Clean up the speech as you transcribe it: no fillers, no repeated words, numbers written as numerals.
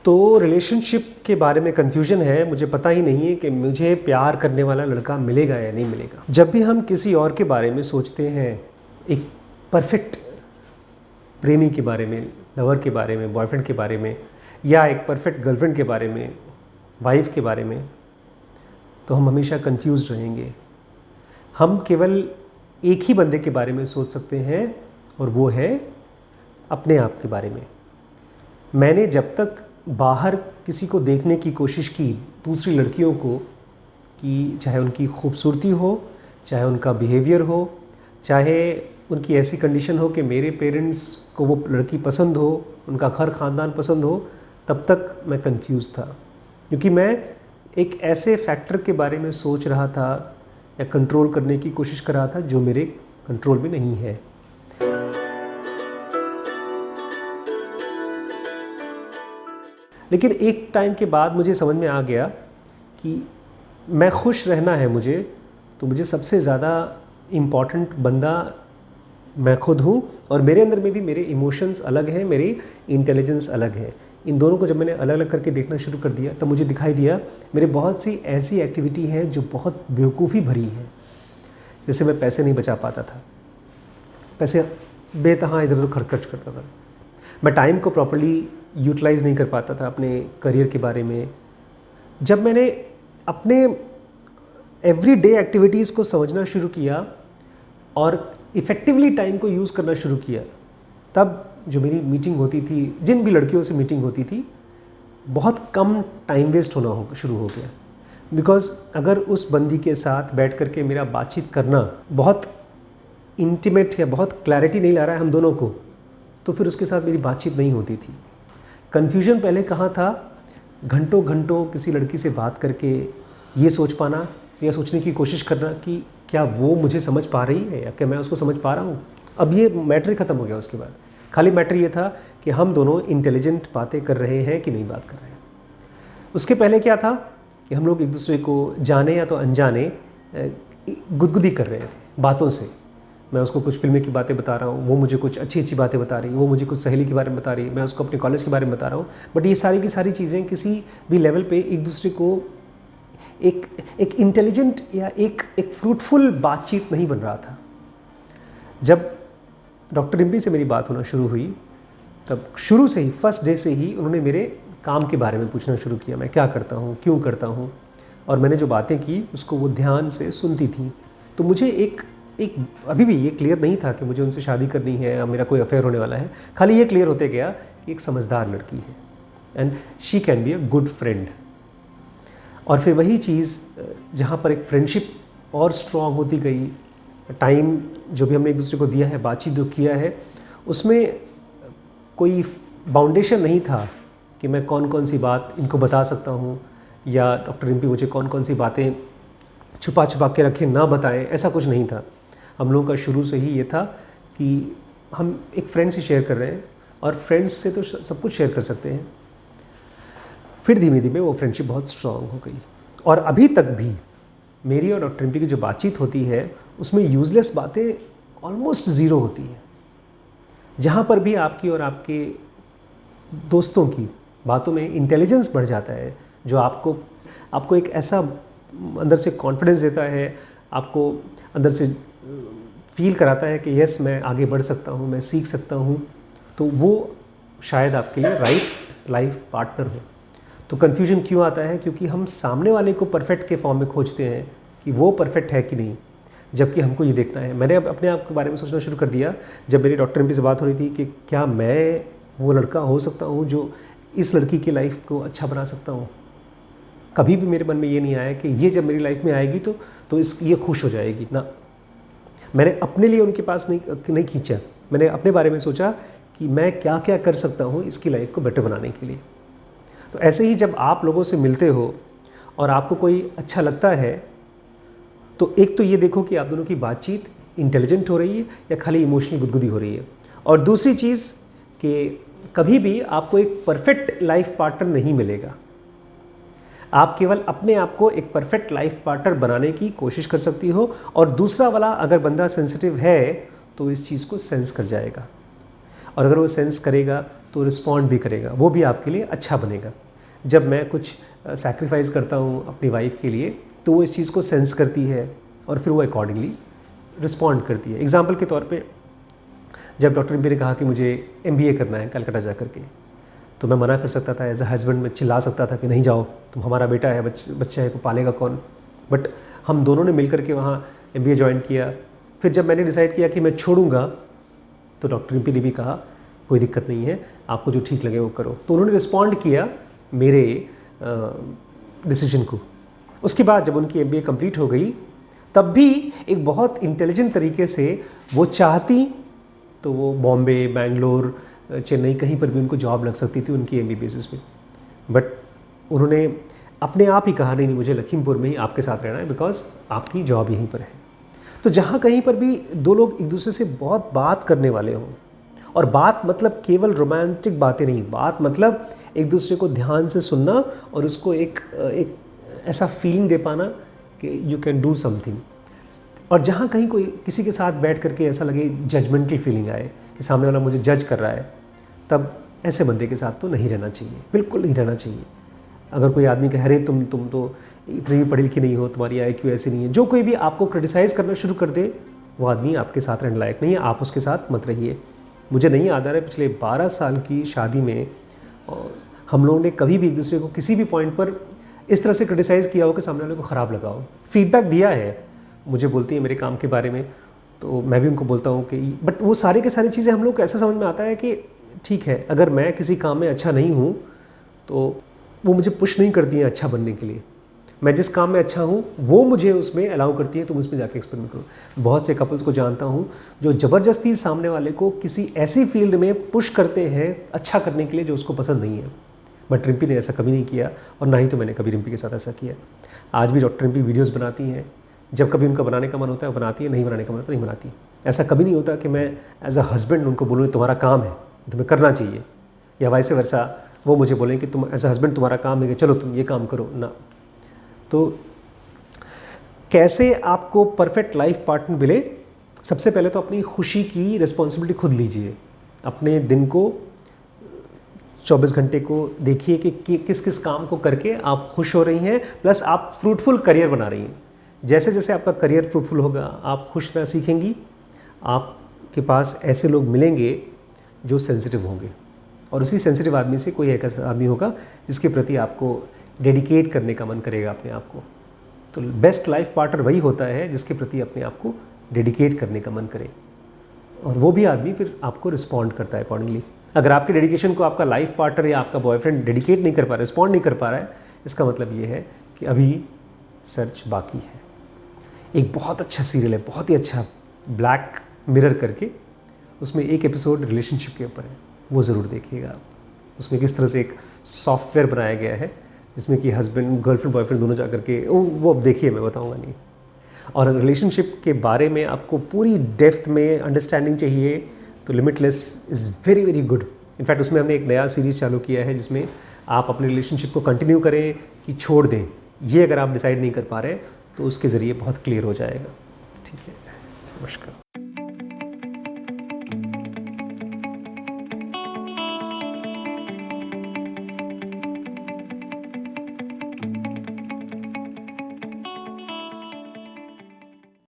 तो रिलेशनशिप के बारे में कन्फ्यूजन है। मुझे पता ही नहीं है कि मुझे प्यार करने वाला लड़का मिलेगा या नहीं मिलेगा। जब भी हम किसी और के बारे में सोचते हैं, एक परफेक्ट प्रेमी के बारे में, लवर के बारे में, बॉयफ्रेंड के बारे में, या एक परफेक्ट गर्लफ्रेंड के बारे में, वाइफ के बारे में, तो हम हमेशा कंफ्यूज रहेंगे। हम केवल एक ही बंदे के बारे में सोच सकते हैं और वो है अपने आप के बारे में। मैंने जब तक बाहर किसी को देखने की कोशिश की, दूसरी लड़कियों को, कि चाहे उनकी खूबसूरती हो, चाहे उनका बिहेवियर हो, चाहे उनकी ऐसी कंडीशन हो कि मेरे पेरेंट्स को वो लड़की पसंद हो, उनका घर ख़ानदान पसंद हो, तब तक मैं कंफ्यूज था। क्योंकि मैं एक ऐसे फैक्टर के बारे में सोच रहा था या कंट्रोल करने की कोशिश कर रहा था जो मेरे कंट्रोल में नहीं है। लेकिन एक टाइम के बाद मुझे समझ में आ गया कि मैं खुश रहना है मुझे, तो मुझे सबसे ज़्यादा इम्पॉर्टेंट बंदा मैं खुद हूँ, और मेरे अंदर में भी मेरे इमोशंस अलग हैं, मेरी इंटेलिजेंस अलग है। इन दोनों को जब मैंने अलग अलग करके देखना शुरू कर दिया, तब मुझे दिखाई दिया मेरे बहुत सी ऐसी एक्टिविटी है जो बहुत बेवकूफ़ी भरी है। जैसे मैं पैसे नहीं बचा पाता था, पैसे बेतहा इधर उधर खर्च करता था, मैं टाइम को प्रॉपर्ली यूटिलाइज़ नहीं कर पाता था अपने करियर के बारे में। जब मैंने अपने एवरीडे एक्टिविटीज़ को समझना शुरू किया और इफ़ेक्टिवली टाइम को यूज़ करना शुरू किया, तब जो मेरी मीटिंग होती थी, जिन भी लड़कियों से मीटिंग होती थी, बहुत कम टाइम वेस्ट होना शुरू हो गया। बिकॉज़ अगर उस बंदी के साथ बैठ कर के मेरा बातचीत करना बहुत इंटीमेट या बहुत क्लैरिटी नहीं ला रहा है हम दोनों को, तो फिर उसके साथ मेरी बातचीत नहीं होती थी। कन्फ्यूजन पहले कहाँ था, घंटों घंटों किसी लड़की से बात करके ये सोच पाना या सोचने की कोशिश करना कि क्या वो मुझे समझ पा रही है या क्या मैं उसको समझ पा रहा हूँ। अब ये मैटर ही ख़त्म हो गया। उसके बाद खाली मैटर ये था कि हम दोनों इंटेलिजेंट बातें कर रहे हैं कि नहीं बात कर रहे हैं। उसके पहले क्या था कि हम लोग एक दूसरे को जाने या तो अनजाने गुदगुदी कर रहे थे बातों से। मैं उसको कुछ फिल्में की बातें बता रहा हूँ, वो मुझे कुछ अच्छी अच्छी बातें बता रही है, वो मुझे कुछ सहेली के बारे में बता रही है, मैं उसको अपने कॉलेज के बारे में बता रहा हूँ। बट ये सारी की सारी चीज़ें किसी भी लेवल पे एक दूसरे को एक इंटेलिजेंट या एक फ्रूटफुल बातचीत नहीं बन रहा था। जब डॉक्टर रिम्पी से मेरी बात होना शुरू हुई, तब शुरू से ही, फर्स्ट डे से ही उन्होंने मेरे काम के बारे में पूछना शुरू किया, मैं क्या करता हूँ, क्यों करता हूँ, और मैंने जो बातें की उसको वो ध्यान से सुनती थी। तो मुझे एक अभी भी ये क्लियर नहीं था कि मुझे उनसे शादी करनी है या मेरा कोई अफेयर होने वाला है। खाली ये क्लियर होते गया कि एक समझदार लड़की है and she can be a good friend. और फिर वही चीज़ जहाँ पर एक फ्रेंडशिप और स्ट्रॉन्ग होती गई, टाइम जो भी हमने एक दूसरे को दिया है, बातचीत जो किया है, उसमें कोई बाउंडेशन नहीं था कि मैं कौन कौन सी बात इनको बता सकता हूँ या डॉक्टर रिम्पी मुझे कौन कौन सी बातें छुपा छुपा के रखें ना बताएं, ऐसा कुछ नहीं था। हम लोगों का शुरू से ही ये था कि हम एक फ्रेंड से शेयर कर रहे हैं और फ्रेंड्स से तो सब कुछ शेयर कर सकते हैं। फिर धीमे धीमे वो फ्रेंडशिप बहुत स्ट्रॉन्ग हो गई, और अभी तक भी मेरी और डॉक्टर रिम्पी की जो बातचीत होती है उसमें यूज़लेस बातें ऑलमोस्ट ज़ीरो होती हैं। जहाँ पर भी आपकी और आपके दोस्तों की बातों में इंटेलिजेंस बढ़ जाता है, जो आपको एक ऐसा अंदर से कॉन्फिडेंस देता है, आपको अंदर से फील कराता है कि यस मैं आगे बढ़ सकता हूँ, मैं सीख सकता हूँ, तो वो शायद आपके लिए राइट लाइफ पार्टनर हो। तो कन्फ्यूजन क्यों आता है? क्योंकि हम सामने वाले को परफेक्ट के फॉर्म में खोजते हैं कि वो परफेक्ट है कि नहीं, जबकि हमको ये देखना है। मैंने अपने आप के बारे में सोचना शुरू कर दिया जब मेरी डॉक्टर रिम्पी से बात हो रही थी कि क्या मैं वो लड़का हो सकता हूँ जो इस लड़की की लाइफ को अच्छा बना सकता हूँ। कभी भी मेरे मन में ये नहीं आया कि ये जब मेरी लाइफ में आएगी तो ये खुश हो जाएगी ना। मैंने अपने लिए उनके पास नहीं खींचा, मैंने अपने बारे में सोचा कि मैं क्या क्या कर सकता हूँ इसकी लाइफ को बेटर बनाने के लिए। तो ऐसे ही जब आप लोगों से मिलते हो और आपको कोई अच्छा लगता है, तो एक तो ये देखो कि आप दोनों की बातचीत इंटेलिजेंट हो रही है या खाली इमोशनल गुदगुदी हो रही है। और दूसरी चीज़ कि कभी भी आपको एक परफेक्ट लाइफ पार्टनर नहीं मिलेगा। आप केवल अपने आप को एक परफेक्ट लाइफ पार्टनर बनाने की कोशिश कर सकती हो, और दूसरा वाला अगर बंदा सेंसिटिव है तो इस चीज़ को सेंस कर जाएगा। और अगर वो सेंस करेगा तो रिस्पॉन्ड भी करेगा, वो भी आपके लिए अच्छा बनेगा। जब मैं कुछ सैक्रिफाइस करता हूँ अपनी वाइफ के लिए तो वो इस चीज़ को सेंस करती है और फिर वो अकॉर्डिंगली रिस्पॉन्ड करती है। एग्जाम्पल के तौर पे जब डॉक्टर रिम्पी ने कहा कि मुझे MBA करना है कलकत्ता जा करके, तो मैं मना कर सकता था, एज अ हस्बैंड में चिल्ला सकता था कि नहीं जाओ, तुम हमारा बेटा है, बच्चा है, को पालेगा कौन। बट हम दोनों ने मिल करके वहाँ MBA ज्वाइन किया। फिर जब मैंने डिसाइड किया कि मैं छोड़ूंगा तो डॉक्टर रिम्पी ने भी कहा कोई दिक्कत नहीं है, आपको जो ठीक लगे वो करो। तो उन्होंने रिस्पॉन्ड किया मेरे डिसीजन को। उसके बाद जब उनकी MBA कंप्लीट हो गई तब भी एक बहुत इंटेलिजेंट तरीके से वो चाहती तो वो बॉम्बे, बेंगलोर, चेन्नई कहीं पर भी उनको जॉब लग सकती थी उनकी MBA बेसिस पे। बट उन्होंने अपने आप ही कहा नहीं मुझे लखीमपुर में ही आपके साथ रहना है, बिकॉज आपकी जॉब यहीं पर है। तो जहाँ कहीं पर भी दो लोग एक दूसरे से बहुत बात करने वाले हों, और बात मतलब केवल रोमांटिक बातें नहीं, बात मतलब एक दूसरे को ध्यान से सुनना और उसको एक ऐसा फीलिंग दे पाना कि यू कैन डू समथिंग। और जहाँ कहीं कोई किसी के साथ बैठ करके ऐसा लगे जजमेंटल फीलिंग आए कि सामने वाला मुझे जज कर रहा है, तब ऐसे बंदे के साथ तो नहीं रहना चाहिए, बिल्कुल नहीं रहना चाहिए। अगर कोई आदमी कहे अरे तुम तो इतनी भी पढ़ी लिखी नहीं हो, तुम्हारी IQ ऐसी नहीं है, जो कोई भी आपको क्रिटिसाइज़ करना शुरू कर दे वो आदमी आपके साथ रहने लायक नहीं है, आप उसके साथ मत रहिए। मुझे नहीं याद आ रहा है पिछले 12 साल की शादी में हम लोगों ने कभी भी एक दूसरे को किसी भी पॉइंट पर इस तरह से क्रिटिसाइज़ किया हो कि सामने वाले को ख़राब लगा हो। फीडबैक दिया है, मुझे बोलती है मेरे काम के बारे में तो मैं भी उनको बोलता हूँ कि बट वो सारी की सारी चीज़ें हम लोग को ऐसा समझ में आता है कि ठीक है, अगर मैं किसी काम में अच्छा नहीं हूँ तो वो मुझे पुश नहीं करती हैं अच्छा बनने के लिए। मैं जिस काम में अच्छा हूँ वो मुझे उसमें अलाउ करती है, तुम उसमें जाके एक्सपेरिमेंट करो। बहुत से कपल्स को जानता हूँ जो ज़बरदस्ती सामने वाले को किसी ऐसी फील्ड में पुश करते हैं अच्छा करने के लिए जो उसको पसंद नहीं है। बट रिम्पी ने ऐसा कभी नहीं किया और ना ही तो मैंने कभी रिम्पी के साथ ऐसा किया। आज भी डॉक्टर रिम्पी वीडियोज़ बनाती हैं, जब कभी उनका बनाने का मन होता है वो बनाती है, नहीं बनाने का मन होता है नहीं बनाती। ऐसा कभी नहीं होता कि मैं एज अ हस्बैंड उनको बोलूँ तुम्हारा काम है तुम्हें करना चाहिए, या वाइस वर्सा वो मुझे बोलें कि तुम एज अ हस्बैंड तुम्हारा काम है कि चलो तुम ये काम करो ना। तो कैसे आपको परफेक्ट लाइफ पार्टनर मिले? सबसे पहले तो अपनी खुशी की रिस्पॉन्सिबिलिटी खुद लीजिए। अपने दिन को 24 घंटे को देखिए कि किस किस काम को करके आप खुश हो रही हैं, प्लस आप फ्रूटफुल करियर बना रही हैं। जैसे जैसे आपका करियर फ्रूटफुल होगा आप खुश रहना सीखेंगी, आपके पास ऐसे लोग मिलेंगे जो सेंसिटिव होंगे, और उसी सेंसिटिव आदमी से कोई एक ऐसा आदमी होगा जिसके प्रति आपको डेडिकेट करने का मन करेगा अपने आप को। तो बेस्ट लाइफ पार्टनर वही होता है जिसके प्रति अपने आप को डेडिकेट करने का मन करे, और वो भी आदमी फिर आपको रिस्पॉन्ड करता है अकॉर्डिंगली। अगर आपके डेडिकेशन को आपका लाइफ पार्टनर या आपका बॉयफ्रेंड डेडिकेट नहीं कर पा रहा, रिस्पॉन्ड नहीं कर पा रहा है, इसका मतलब ये है कि अभी सर्च बाकी है। एक बहुत अच्छा सीरियल है, बहुत ही अच्छा, ब्लैक मिरर करके, उसमें एक एपिसोड रिलेशनशिप के ऊपर है, वो ज़रूर देखिएगा आप। उसमें किस तरह से एक सॉफ्टवेयर बनाया गया है जिसमें कि हस्बैंड गर्लफ्रेंड बॉयफ्रेंड दोनों जा करके वो अब देखिए, मैं बताऊंगा नहीं। और रिलेशनशिप के बारे में आपको पूरी डेप्थ में अंडरस्टैंडिंग चाहिए तो limitless is very very good. In fact उसमें हमने एक नया सीरीज़ चालू किया है जिसमें आप अपने रिलेशनशिप को कंटिन्यू करें कि छोड़ दें, ये अगर आप डिसाइड नहीं कर पा रहे तो उसके ज़रिए बहुत क्लियर हो जाएगा। ठीक है, नमस्कार।